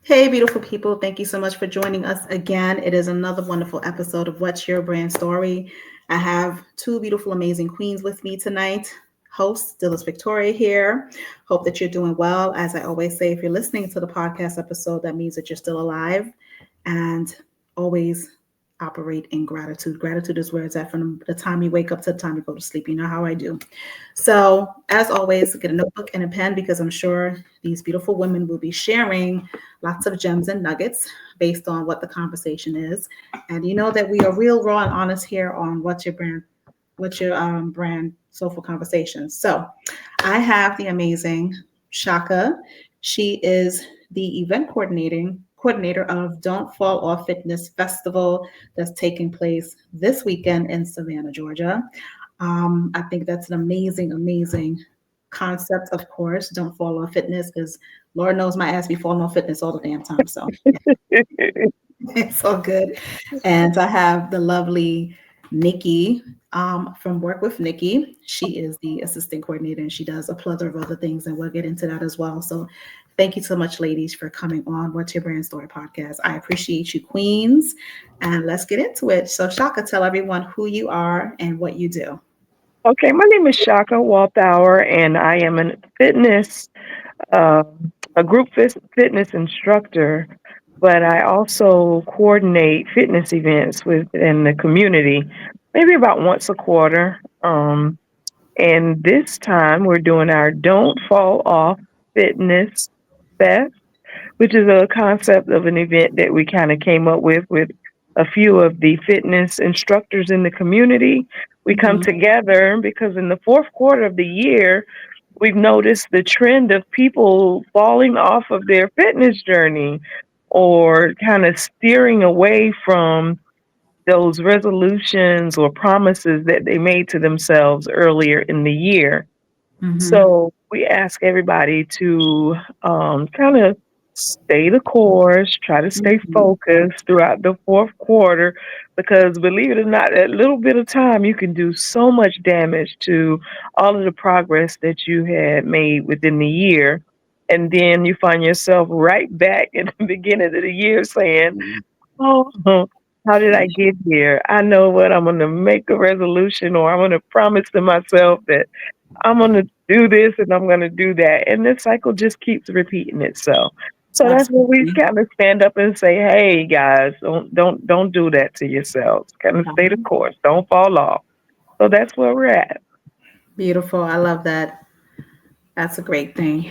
Hey, beautiful people. Thank you so much for joining us again. It is another wonderful episode of What's Your Brand Story. I have two beautiful, amazing queens with me tonight. Host Dillis Victoria here. Hope that you're doing well. As I always say, if you're listening to the podcast episode, that means that you're still alive. And always operate in gratitude. Gratitude is where it's at from the time you wake up to the time you go to sleep. You know how I do. So, as always, get a notebook and a pen because I'm sure these beautiful women will be sharing lots of gems and nuggets based on what the conversation is. And you know that we are real, raw, and honest here on what's your brand soulful conversations. So, I have the amazing Chaka. She is the event coordinator of Don't Fall Off Fitness Festival that's taking place this weekend in Savannah, Georgia. I think that's an amazing, amazing concept, of course. Don't fall off fitness because Lord knows my ass be falling off fitness all the damn time. So it's all good. And I have the lovely Nikki from Work with Nikki. She is the assistant coordinator and she does a plethora of other things, and we'll get into that as well. So thank you so much, ladies, for coming on What's Your Brand Story podcast. I appreciate you, queens, and let's get into it. So, Shaka, tell everyone who you are and what you do. Okay, my name is Chaka Walthour, and I am uh, a fitness instructor, but I also coordinate fitness events within the community, maybe about once a quarter. And this time we're doing our Don't Fall Off Fitness Fest, which is a concept of an event that we kind of came up with a few of the fitness instructors in the community. We come Mhm. together because in the fourth quarter of the year, we've noticed the trend of people falling off of their fitness journey or kind of steering away from those resolutions or promises that they made to themselves earlier in the year. Mhm. So we ask everybody to kind of stay the course, try to stay Mhm. focused throughout the fourth quarter, because believe it or not, that little bit of time you can do so much damage to all of the progress that you had made within the year. And then you find yourself right back in the beginning of the year saying, Mhm. oh, how did I get here? I know what I'm going to make a resolution, or I'm going to promise to myself that I'm gonna do this and I'm gonna do that. And this cycle just keeps repeating itself. So that's when we Absolutely. kind of stand up and say, hey guys, don't do that to yourselves. Kind of stay the course. Don't fall off. So that's where we're at. Beautiful. I love that. That's a great thing.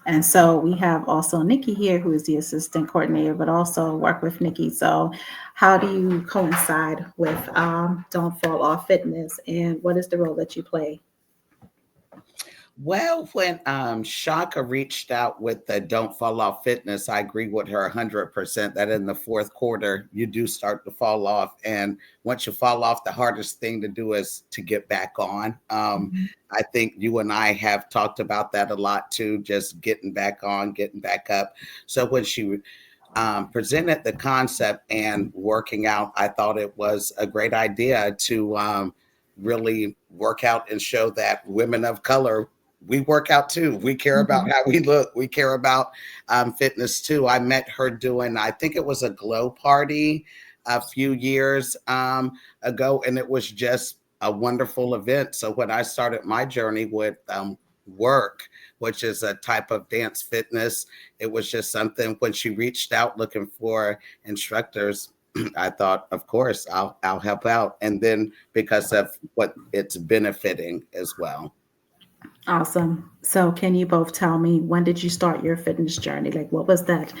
And so we have also Nikki here, who is the assistant coordinator, but also work with Nikki. So, how do you coincide with Don't Fall Off Fitness, and what is the role that you play? Well, when Shaka reached out with the Don't Fall Off Fitness, I agree with her 100% that in the fourth quarter, you do start to fall off. And once you fall off, the hardest thing to do is to get back on. Mhm. I think you and I have talked about that a lot too, just getting back on, getting back up. So when she presented the concept and working out, I thought it was a great idea to really work out and show that women of color, we work out too. We care about Mhm. how we look. We care about fitness too. I met her doing, I think it was a glow party a few years ago, and it was just a wonderful event. So when I started my journey with work, which is a type of dance fitness, it was just something when she reached out looking for instructors. I thought, of course, I'll help out, and then because of what it's benefiting as well. Awesome. So, can you both tell me, when did you start your fitness journey? Like, what was that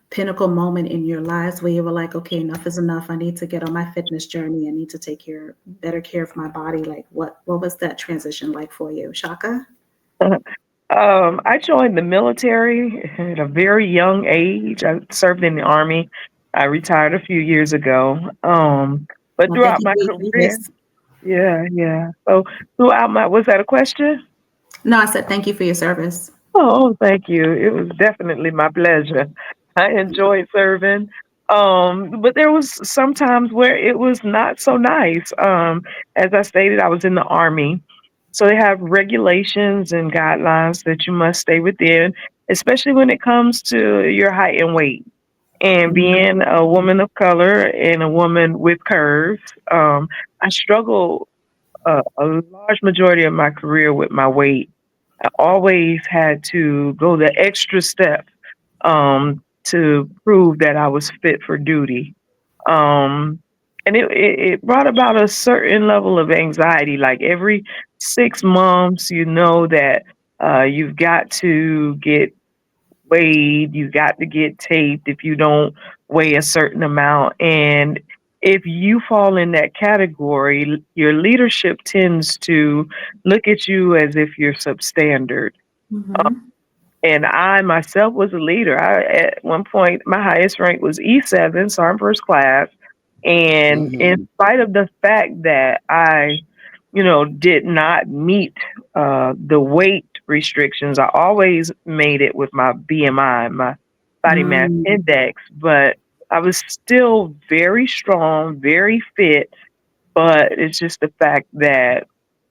pinnacle moment in your lives where you were like, okay, enough is enough. I need to get on my fitness journey. I need to take better care of my body. Like, what was that transition like for you, Shaka? I joined the military at a very young age. I served in the Army. I retired a few years ago. But Well, thank throughout you my for your career, service. yeah, yeah. So was that a question? No, I said thank you for your service. Oh, thank you. It was definitely my pleasure. I enjoyed serving. But there was some times where it was not so nice. As I stated, I was in the Army. So they have regulations and guidelines that you must stay within. especially when it comes to your height and weight. And Mhm. being a woman of color and a woman with curves, I struggled a large majority of my career with my weight. I always had to go the extra step to prove that I was fit for duty. Um, and it brought about a certain level of anxiety. Like every 6 months, you know that you've got to get weighed, you got to get taped if you don't weigh a certain amount. And if you fall in that category, your leadership tends to look at you as if you're substandard. Mhm. And I myself was a leader. At one point, my highest rank was E7, so I'm first class. And in Mhm. spite of the fact that I, did not meet the weight restrictions, I always made it with my BMI, my body mass Mm. index. But I was still very strong, very fit. But it's just the fact that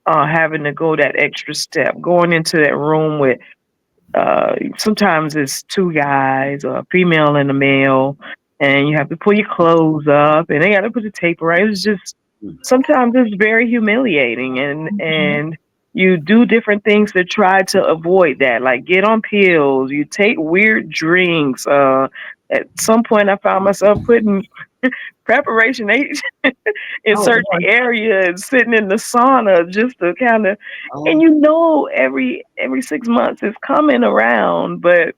having to go that extra step, going into that room with sometimes it's two guys, a female and a male, and you have to pull your clothes up, and they got to put the tape around. It's just sometimes it's very humiliating, Mhm. and you do different things to try to avoid that, like get on pills, you take weird drinks. At some point, I found myself putting preparation H in Oh, certain Lord. areas, sitting in the sauna just to kind of, and Oh. every 6 months it's coming around, but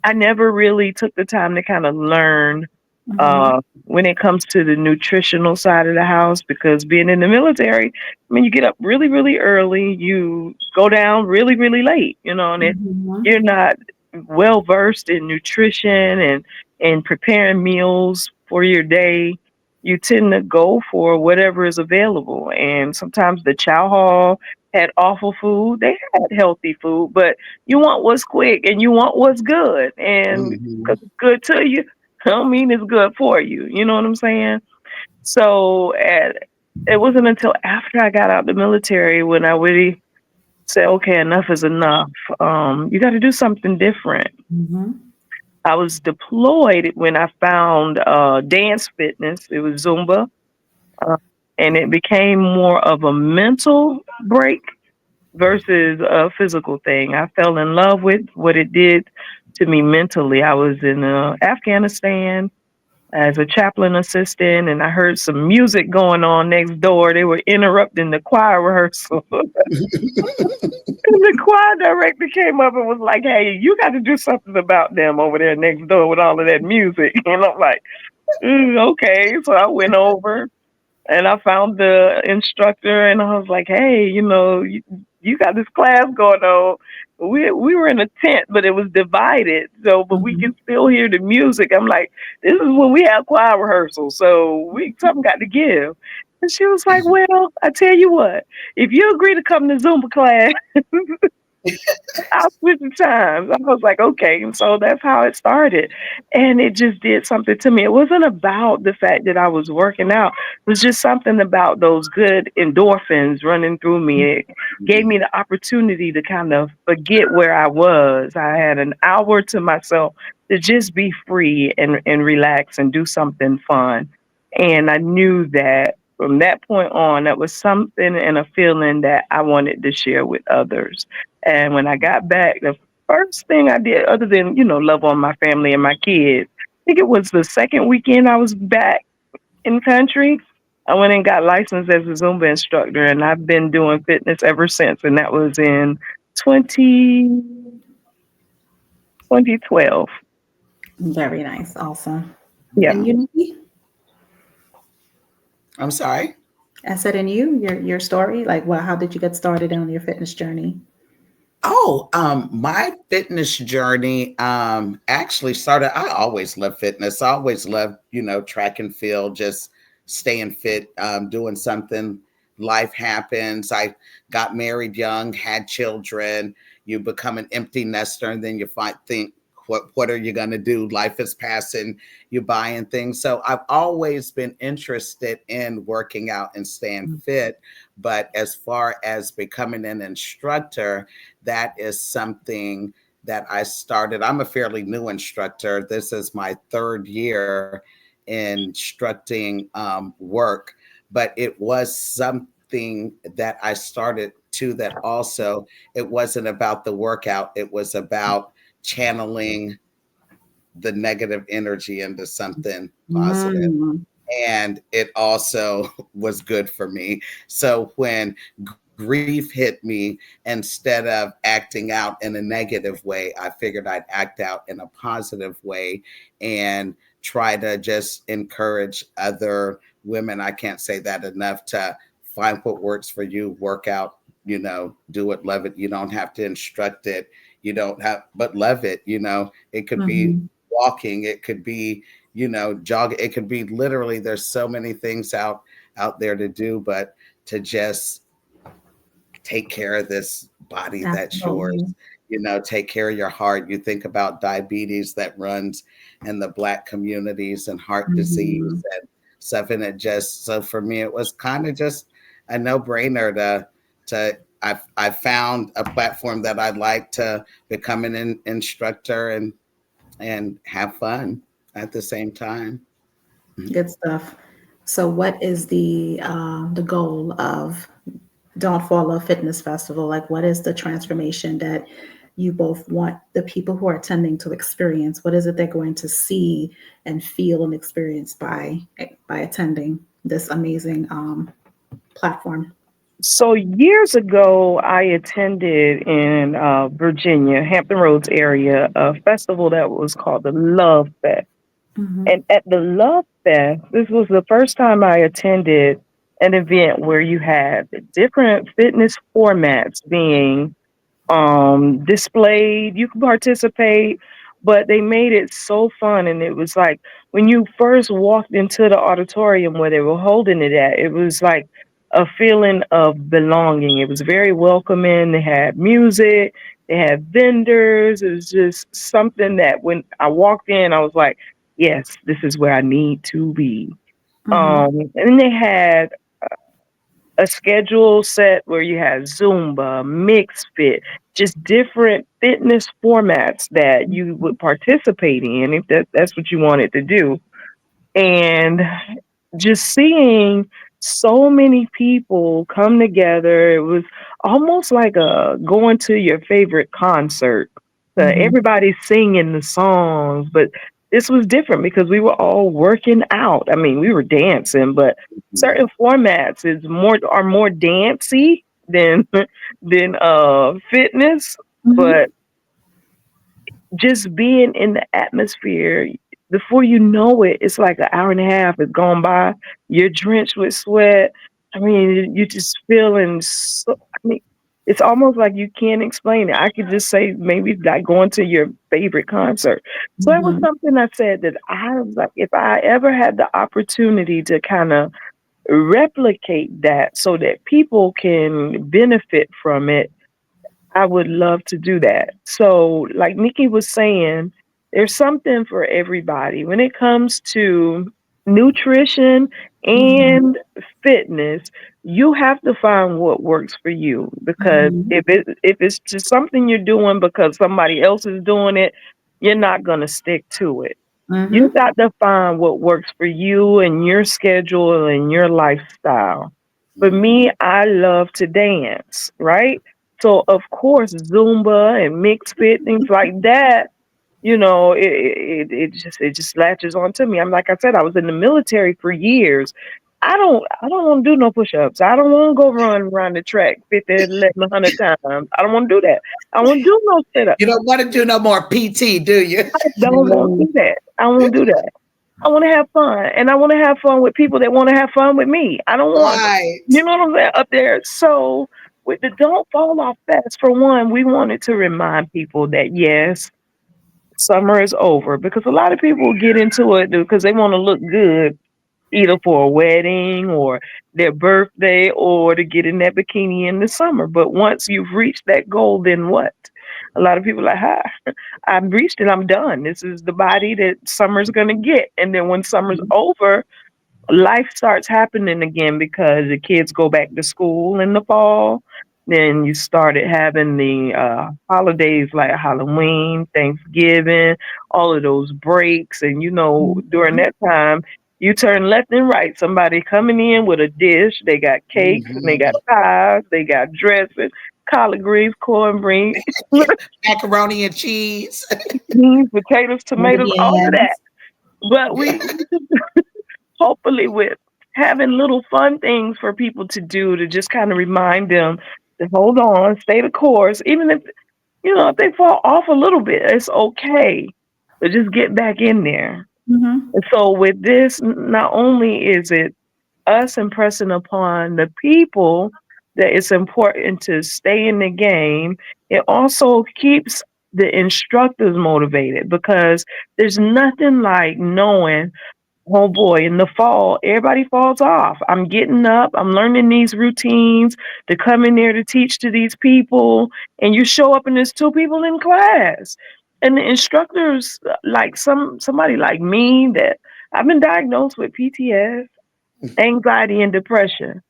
I never really took the time to kind of learn Mhm. when it comes to the nutritional side of the house, because being in the military, I mean, you get up really, really early, you go down really, really late, and if Mhm. you're not well versed in nutrition and preparing meals for your day, you tend to go for whatever is available. And sometimes the chow hall had awful food. They had healthy food, but you want what's quick and you want what's good. And Mhm. because it's good to you, I don't mean it's good for you. You know what I'm saying? So it wasn't until after I got out the military when I really said, okay, enough is enough. You got to do something different. Mhm. I was deployed when I found dance fitness. It was Zumba, uh, and it became more of a mental break versus a physical thing. I fell in love with what it did to me mentally. I was in Afghanistan as a chaplain assistant, and I heard some music going on next door. They were interrupting the choir rehearsal. And the choir director came up and was like, "Hey, you got to do something about them over there next door with all of that music." And I'm like, okay. So I went over and I found the instructor, and I was like, "Hey, you got this class going on. We were in a tent, but it was divided, so but we Mhm. can still hear the music." I'm like, "This is when we have choir rehearsal, so we something got to give." And she was like, "Well, I tell you what, if you agree to come to Zumba class, I'll switch the times." I was like, okay. And so that's how it started. And it just did something to me. It wasn't about the fact that I was working out. It was just something about those good endorphins running through me. It gave me the opportunity to kind of forget where I was. I had an hour to myself to just be free and relax and do something fun. And I knew that from that point on, that was something and a feeling that I wanted to share with others. And when I got back, the first thing I did, other than, love on my family and my kids, I think it was the second weekend I was back in country. I went and got licensed as a Zumba instructor, and I've been doing fitness ever since. And that was in 2012. Very nice. Awesome. Yeah. And you, Nikki? I'm sorry. I said, and your story, like, well, how did you get started on your fitness journey? Oh, my fitness journey actually started. I always loved fitness. I always loved, track and field, just staying fit, doing something. Life happens. I got married young, had children. You become an empty nester, and then you think, what are you gonna do? Life is passing, you buying things. So I've always been interested in working out and staying fit. But as far as becoming an instructor, that is something that I started. I'm a fairly new instructor. This is my third year instructing work, but it was something that I started to that also, it wasn't about the workout, it was about channeling the negative energy into something positive. Mm, And it also was good for me. So when grief hit me, instead of acting out in a negative way, I figured I'd act out in a positive way and try to just encourage other women. I can't say that enough, to find what works for you, work out, do it, love it. You don't have to instruct it. You don't have, but love it. It could be mhm, walking, it could be, jogging, it could be literally, there's so many things out there to do, but to just take care of this body that's absolutely. yours. Take care of your heart. You think about diabetes that runs in the Black communities, and heart disease Mhm. and stuff, and it just, so for me it was kind of just a no-brainer I found a platform that I'd like to become an instructor and have fun at the same time. Good stuff. So, what is the goal of Don't Fall Off Fitness Festival? Like, what is the transformation that you both want the people who are attending to experience? What is it they're going to see and feel and experience by attending this amazing platform? So years ago, I attended in Virginia, Hampton Roads area, a festival that was called the Love Fest. Mm-hmm. And at the Love Fest, this was the first time I attended an event where you had different fitness formats being displayed. You could participate, but they made it so fun. And it was like when you first walked into the auditorium where they were holding it at, it was like a feeling of belonging. It was very welcoming. They had music, they had vendors. It was just something that when I walked in, I was like, yes, this is where I need to be. Mm-hmm. And then they had a schedule set where you had Zumba, mixed fit, just different fitness formats that you would participate in if that's what you wanted to do. And just seeing so many people come together, it was almost like a going to your favorite concert. Mm-hmm. Everybody singing the songs, but this was different because we were all working out. I mean, we were dancing, but certain formats are more dancey than fitness. Mm-hmm. But just being in the atmosphere, before you know it, it's like an hour and a half has gone by. You're drenched with sweat. I mean, you're just feeling so. I mean, it's almost like you can't explain it. I could just say maybe like going to your favorite concert. So that was Mm-hmm. something I said that I was like, if I ever had the opportunity to kind of replicate that so that people can benefit from it, I would love to do that. So, like Nikki was saying, there's something for everybody when it comes to nutrition Mm-hmm. and fitness. You have to find what works for you because Mm-hmm. if it's just something you're doing because somebody else is doing it, you're not going to stick to it. You Mm-hmm. got to find what works for you and your schedule and your lifestyle. For me, I love to dance, right? So of course Zumba and mixed fit, things like that, it just latches onto me. I'm like I said, I was in the military for years. I don't want to do no push-ups. I don't want to go run around the track 50, 11, 100 times. I don't want to do that. I don't want to do no sit-ups. You don't want to do no more PT, do you? I don't want to do that. I won't do that. I want to have fun, and I want to have fun with people that want to have fun with me. I don't want, Right. you know what I'm saying, up there. So with the Don't Fall Off Fest, for one, we wanted to remind people that yes, summer is over because a lot of people get into it because they want to look good either for a wedding or their birthday or to get in that bikini in the summer. But once you've reached that goal, then what? A lot of people are like, hi, I've reached it. I'm done. This is the body that summer's going to get. And then when summer's over, life starts happening again because the kids go back to school in the fall. Then you started having the holidays like Halloween, Thanksgiving, all of those breaks. And, during Mhm. that time, you turn left and right. Somebody coming in with a dish. They got cakes and they got Mhm. pies. They got dressing, collard greens, cornbread, Macaroni and cheese. beans, potatoes, tomatoes, Candy all of that. yams. But we hopefully with having little fun things for people to do to just kind of remind them to hold on, stay the course, even if they fall off a little bit, it's okay. But just get back in there. Mhm. And so with this, not only is it us impressing upon the people that it's important to stay in the game, it also keeps the instructors motivated because there's nothing like knowing, oh boy, in the fall, everybody falls off. I'm getting up, I'm learning these routines to come in there to teach to these people, and you show up and there's two people in class. And the instructors, like somebody like me, that I've been diagnosed with PTS, anxiety, and depression.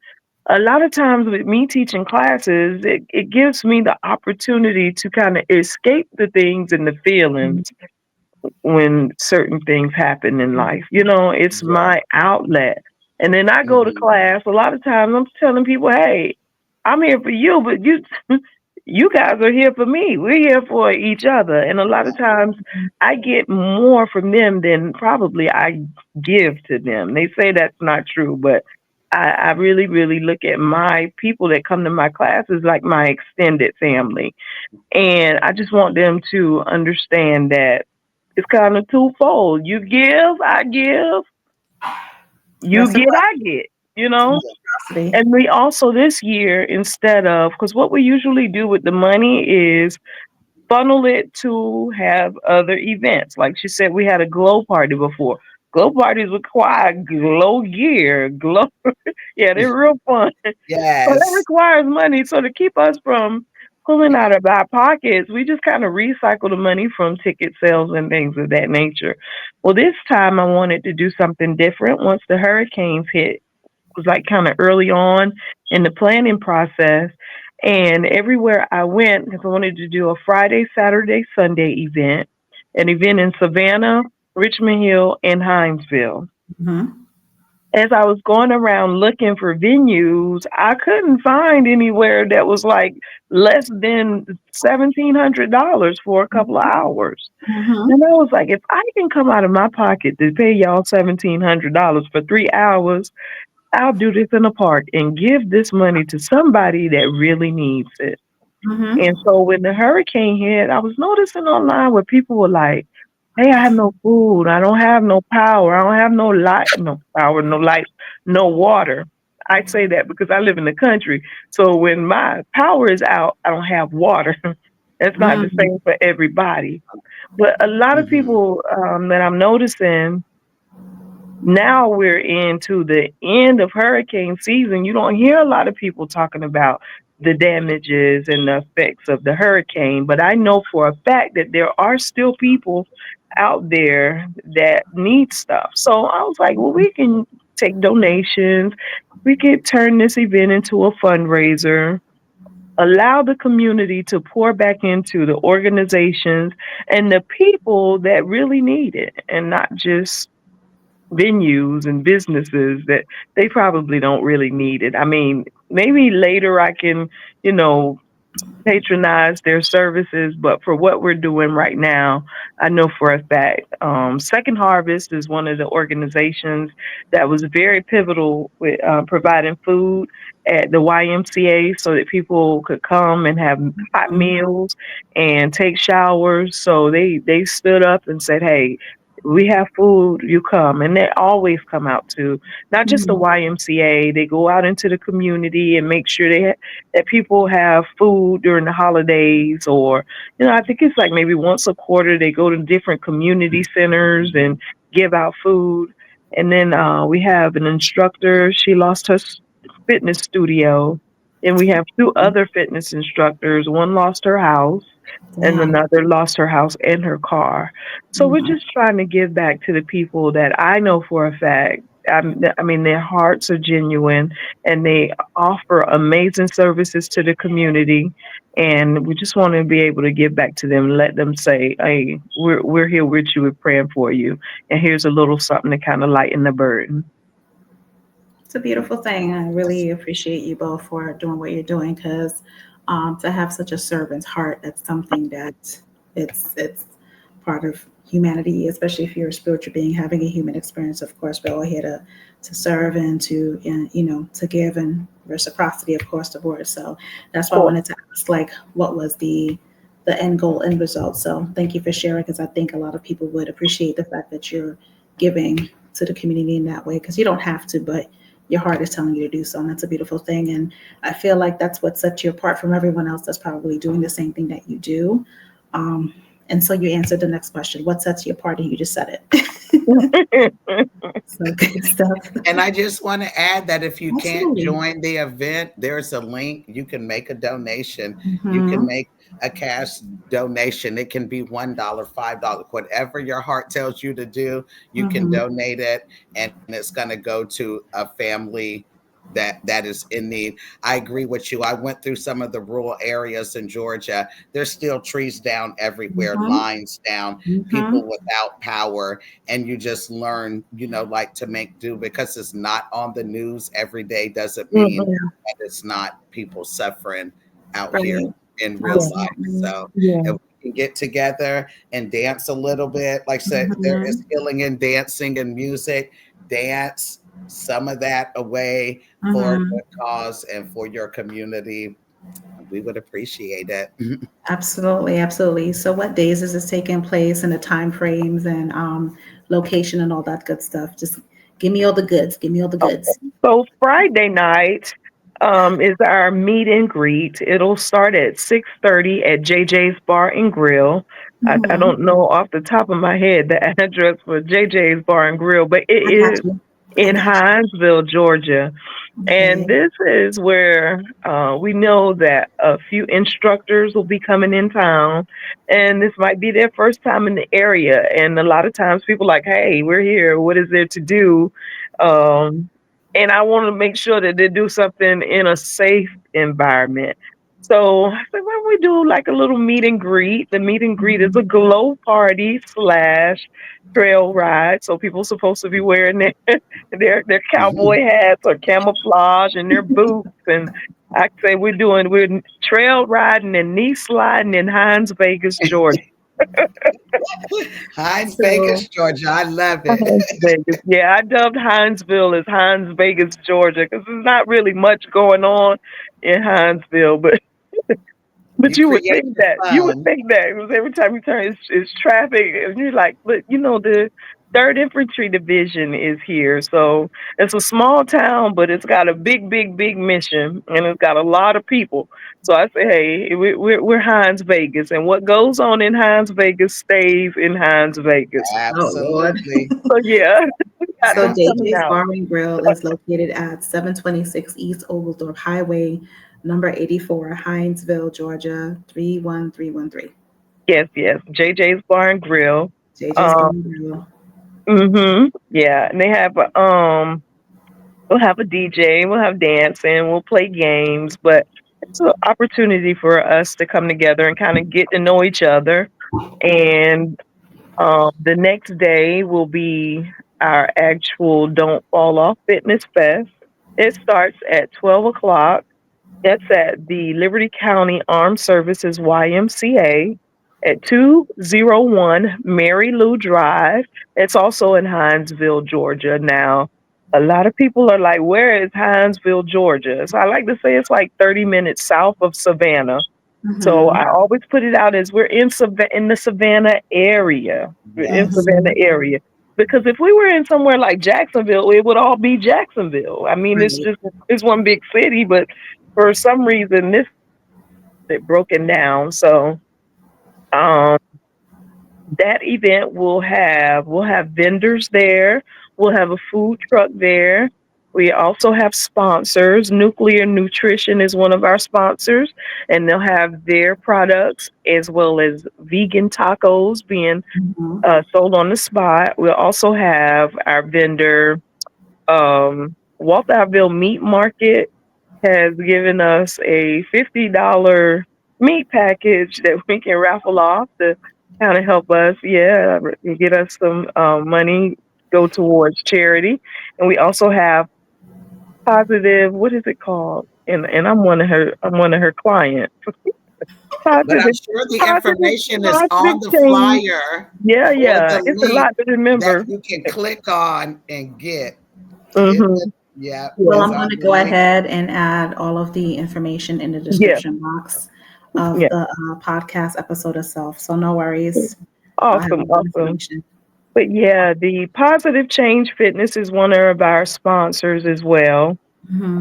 A lot of times with me teaching classes, it gives me the opportunity to kind of escape the things and the feelings when certain things happen in life. It's Yeah. my outlet. And then I go to Mhm. class. A lot of times I'm telling people, hey, I'm here for you, but you guys are here for me. We're here for each other. And a lot of times I get more from them than probably I give to them. They say that's not true, but I really, really look at my people that come to my classes like my extended family. And I just want them to understand that it's kind of twofold. You give, I give. You get, Reciprocity. I get. You know. Reciprocity. And we also this year, instead of, because what we usually do with the money is funnel it to have other events. Like she said, we had a glow party before. Glow parties require glow gear, glow. Yeah, they're real fun. So that Yes. requires money. So to keep us from pulling out of our pockets, we just kind of recycle the money from ticket sales and things of that nature. Well, this time I wanted to do something different. Once the hurricanes hit, it was like kind of early on in the planning process. And everywhere I went, because I wanted to do a Friday, Saturday, Sunday event, an event in Savannah, Richmond Hill, and Hinesville. Mhm. As I was going around looking for venues, I couldn't find anywhere that was like less than $1,700 for a couple of hours. And I Mhm. was like, if I can come out of my pocket to pay y'all $1,700 for 3 hours, I'll do this in a park and give this money to somebody that really needs it. And Mhm. so when the hurricane hit, I was noticing online where people were like, "Hey, I have no food. I don't have no power. I don't have no light, no power, no light, no water." I say that because I live in the country. So when my power is out, I don't have water. That's not the Mhm. same for everybody. But a lot of Mhm. people that I'm noticing now we're into the end of hurricane season. You don't hear a lot of people talking about the damages and the effects of the hurricane, but I know for a fact that there are still people out there that need stuff. So I was like, well, we can take donations. We could turn this event into a fundraiser, allow the community to pour back into the organizations and the people that really need it, and not just venues and businesses that they probably don't really need it. I mean, maybe later I can, you know, patronize their services, but for what we're doing right now, I know for a fact. Second Harvest is one of the organizations that was very pivotal with providing food at the YMCA so that people could come and have hot meals and take showers. So they stood up and said, "Hey, we have food, you come." And they always come out to not just the Mhm. YMCA, they go out into the community and make sure that people have food during the holidays, or I think it's like maybe once a quarter they go to different community centers and give out food. And then we have an instructor, she lost her fitness studio, and we have two other fitness instructors. One lost her house and Damn. another lost her house and her car. So we're Mhm. just trying to give back to the people that I know for a fact I mean, their hearts are genuine, and they offer amazing services to the community. And we just want to be able to give back to them, let them say, "Hey, we're here with you, we're praying for you, and here's a little something to kind of lighten the burden." It's a beautiful thing. I really appreciate you both for doing what you're doing because to have such a servant's heart, that's something that it's part of humanity, especially if you're a spiritual being having a human experience. Of course, we're all here to serve and to to give and reciprocity, of course, the word. So that's why I Cool. wanted to ask, like, what was the end goal, end result. So thank you for sharing because I think a lot of people would appreciate the fact that you're giving to the community in that way because you don't have to, but your heart is telling you to do so, and that's a beautiful thing. And I feel like that's what sets you apart from everyone else that's probably doing the same thing that you do. Um, and so you answered the next question: what sets you apart? And you just said it. So good stuff. And I just want to add that if you can't Absolutely. join the event, there's a link. You can make a donation. You can Hmm. make a cash donation. It can be $1, $5, whatever your heart tells you to do. You can Hmm. donate it, and it's going to go to a family that is in need. I agree with you. I went through some of the rural areas in Georgia. There's still trees down everywhere, Hmm. lines down, Hmm. people without power, and you just learn, like to make do because it's not on the news every day doesn't mean Mhm. that it's not people suffering out here Right. in real Yeah, life. Absolutely. So yeah. if we can get together and dance a little bit, like I said, there is Hmm. healing in dancing and music. Dance some of that away for a Hmm. good cause and for your community. We would appreciate it. Absolutely, absolutely. So, what days is this taking place, and the time frames, and location, and all that good stuff? Just give me all the goods. Give me all the Okay. goods. So Friday night is our meet and greet. It'll start at 6:30 at JJ's Bar and Grill. I Hmm. don't know off the top of my head the address for JJ's Bar and Grill, but it I got is you. I in got you. Hinesville, Georgia. And Okay. this is where we know that a few instructors will be coming in town, and this might be their first time in the area. And a lot of times people are like, "Hey, we're here. What is there to do?" Um, and I want to make sure that they do something in a safe environment. So I said, "Why don't we do like a little meet and greet?" The meet and greet is Mhm. a glow party slash trail ride. So people supposed to be wearing their cowboy hats or camouflage and their boots. And I say we're trail riding and knee sliding in Hines, Vegas, Georgia. Hi, So, Vegas, Georgia. I love it. Hines, Vegas. Yeah, I dubbed Hinesville as Hines, Vegas, Georgia, because there's not really much going on in Hinesville, but You you would create think the that. You would fun. think that it was every time you turn, it's traffic, and you're like, but the Third Infantry Division is here, so it's a small town, but it's got a big, big, big mission, and it's got a lot of people. So I say, hey, we're Hines Vegas, and what goes on in Hines Vegas stays in Hines Vegas. oh Lord. Absolutely. So yeah, we got So them coming JJ's out. Bar and Grill is located at 726 East Oglethorpe Highway, number 84, Hinesville, Georgia 31313. Yes, yes, JJ's Bar and Grill. JJ's Bar Um, and Grill. yeah, and they have we'll have a DJ, we'll have dancing, we'll play games, but it's an opportunity for us to come together and kind of get to know each other. And the next day will be our actual Don't Fall Off Fitness Fest. It starts at 12 o'clock. That's at the Liberty County Armed Services YMCA at 201 Mary Lou Drive. It's also in Hinesville, Georgia. Now, a lot of people are like, where is Hinesville, Georgia? So I like to say it's like 30 minutes south of Savannah. So Hmm. I always put it out as we're in the Savannah area. We're in Yes. Savannah Hmm. area. Because if we were in somewhere like Jacksonville, it would all be Jacksonville. I mean, Right. it's one big city, but for some reason this it broken down. So um that event we'll have vendors there. We'll have a food truck there. We also have sponsors. Nuclear Nutrition is one of our sponsors, and they'll have their products as well as vegan tacos being Hmm. sold on the spot. We'll also have our vendor. Walthourville Meat Market has given us a $50 meat package that we can raffle off to kind of help us, get us some money go towards charity. And we also have positive, what is it called? And I'm one of her clients. But I'm Positive, sure the positive, information is positive on the change. flyer Yeah, or yeah. the It's a link lot to that remember. you can click on and get. Hit Mm-hmm. the, yeah, Well, Yeah, it's I'm going on to the go link. ahead and add all of the information in the yeah, description box of yeah. the podcast episode itself. So no worries. I'll have Awesome, all the awesome. information. But yeah, the Positive Change Fitness is one of our sponsors as well. Hmm.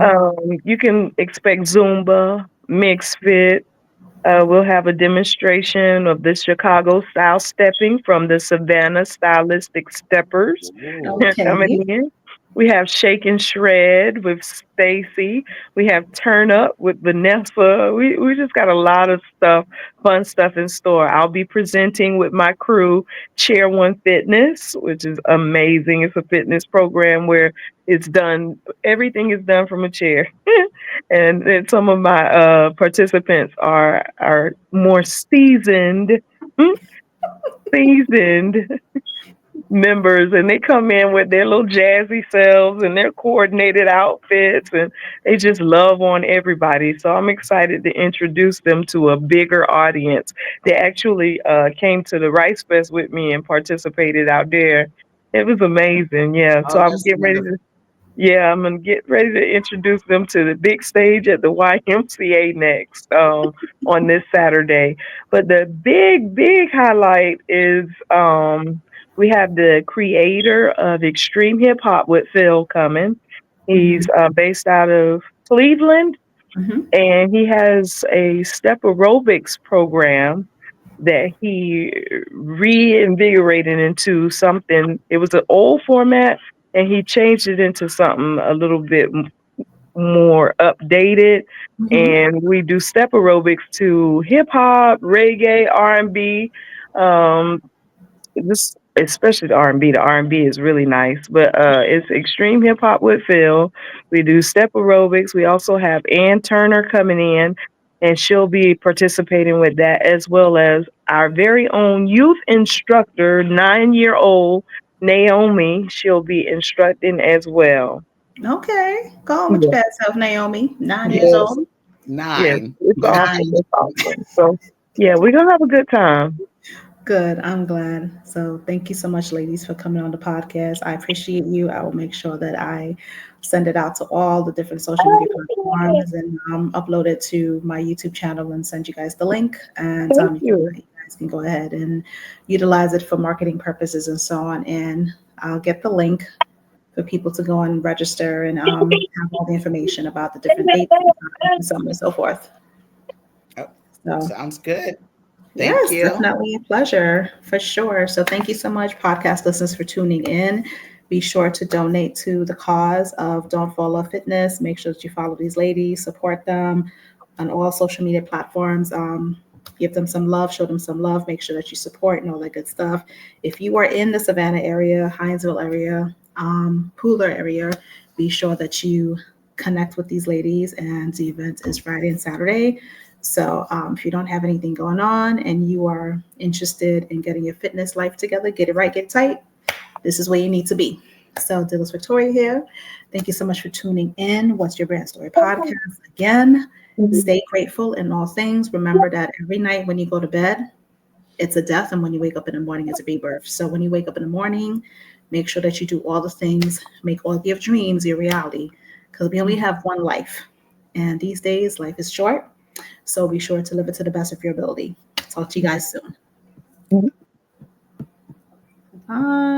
You can expect Zumba, Mix Fit. We'll have a demonstration of the Chicago style stepping from the Savannah Stylistic Steppers. They're coming Okay. in. We have Shake and Shred with Stacy. We have Turn Up with Vanessa. We just got a lot of stuff, fun stuff in store. I'll be presenting with my crew, Chair One Fitness, which is amazing. It's a fitness program where it's done, everything is done from a chair. And then some of my participants are more mm, seasoned members, and they come in with their little jazzy selves and their coordinated outfits, and they just love on everybody. So I'm excited to introduce them to a bigger audience. They actually came to the Rice Fest with me and participated out there. It was amazing. Yeah. So Oh, I'm that's getting ready wonderful. to I'm gonna get ready to introduce them to the big stage at the YMCA next on this Saturday. But the big highlight is we have the creator of Extreme Hip Hop with Phil coming. Hmm. He's based out of Cleveland, Hmm. and he has a step aerobics program that he reinvigorated into something. It was an old format, and he changed it into something a little bit more updated. Hmm. And we do step aerobics to hip hop, reggae, R&B. Um, this especially the R&B. The R&B is really nice, but it's extreme hip hop with Phil. We do step aerobics. We also have Ann Turner coming in, and she'll be participating with that, as well as our very own youth instructor, 9-year-old Naomi. She'll be instructing as well. Okay. Go on with your Yeah, bad self, Naomi. 9 years yeah, Yes, old. yeah. 9. It's awesome. 9. It's awesome. So yeah, we're gonna have a good time. Good. I'm glad. So thank you so much, ladies, for coming on the podcast. I appreciate you. I will make sure that I send it out to all the different social media platforms and upload it to my YouTube channel and send you guys the link. And Thank you. you guys can go ahead and utilize it for marketing purposes and so on. And I'll get the link for people to go and register and have all the information about the different dates and times and so on and so forth. Oh, So sounds good. Thank yes, you. definitely a pleasure for sure. So thank you so much, podcast listeners, for tuning in. Be sure to donate to the cause of Don't Fall Off Fitness. Make sure that you follow these ladies, support them on all social media platforms. Give them some love, show them some love, make sure that you support and all that good stuff. If you are in the Savannah area, Hinesville area, Pooler area, be sure that you connect with these ladies. And the event is Friday and Saturday. So if you don't have anything going on and you are interested in getting your fitness life together, get it right, get it tight, this is where you need to be. So Dillis Victoria here. Thank you so much for tuning in. What's Your Brand Story podcast? Again, stay grateful in all things. Remember that every night when you go to bed, it's a death, and when you wake up in the morning, it's a rebirth. So when you wake up in the morning, make sure that you do all the things, make all of your dreams your reality, because we only have one life. And these days, life is short. So be sure to live it to the best of your ability. Talk to you guys soon. Bye.